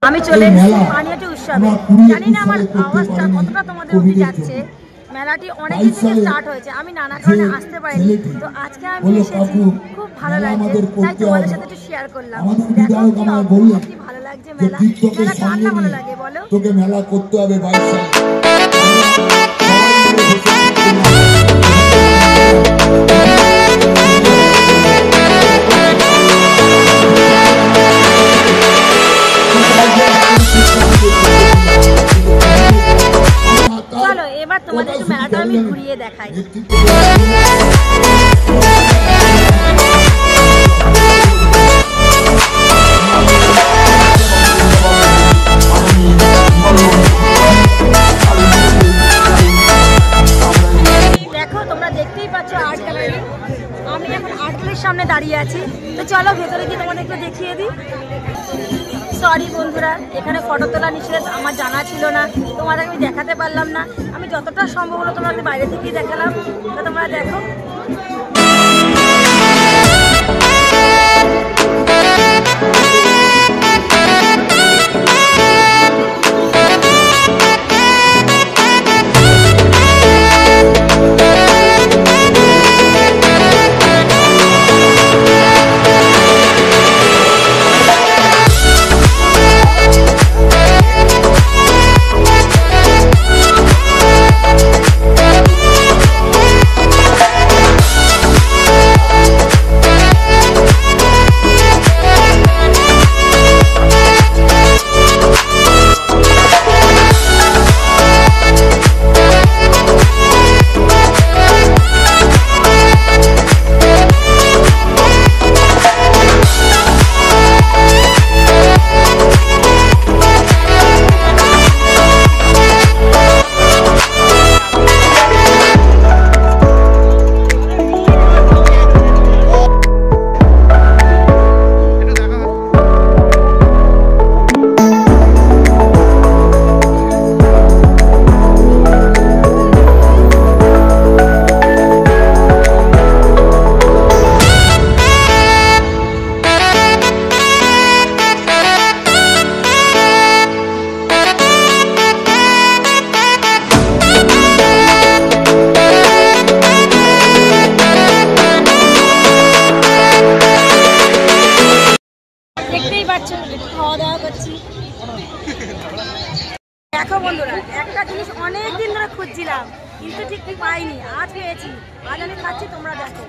আমি চলে এসেছি পানিহাটি উৎসবে। জানি না আমার আওয়াজটা কতটা তোমাদের অবধি যাচ্ছে। মেলাটি অনেকদিন থেকে স্টার্ট হয়েছে, আমি নানা কারণে আসতে পারিনি, তো আজকে আমি এসেছি, খুব ভালো লাগছে, তাই তোমাদের সাথে একটু শেয়ার করলাম। দেখো কি ভালো লাগছে মেলা। মেলা কার না ভালো লাগে বলো? তোকে মেলা করতে হবে 22 সাল। চলো এবার তোমাদের একটু মেলাটা আমি ঘুরিয়ে দেখাই। দেখো তোমরা দেখতেই পাচ্ছ আর্ট গ্যালারি। আমি এখন আর্ট গ্যালারির সামনে দাঁড়িয়ে আছি, তো চলো ভেতরে গিয়ে তোমাদের একটু দেখিয়ে দিই। সরি বন্ধুরা, এখানে ফটো তোলা নিষেধ, আমার জানা ছিল না, তোমাদের আমি দেখাতে পারলাম না। আমি যতটা সম্ভব হলো তোমাদের বাইরে থেকেই দেখালাম, তো তোমরা দেখো। দেখতেই পাচ্ছ খাওয়া দাওয়া করছি। দেখো বন্ধুরা, একটা জিনিস অনেক দিন ধরে খুঁজছিলাম, কিন্তু ঠিক পাইনি, আজ পেয়েছি। আজ আমি খাচ্ছি, তোমরা দেখো।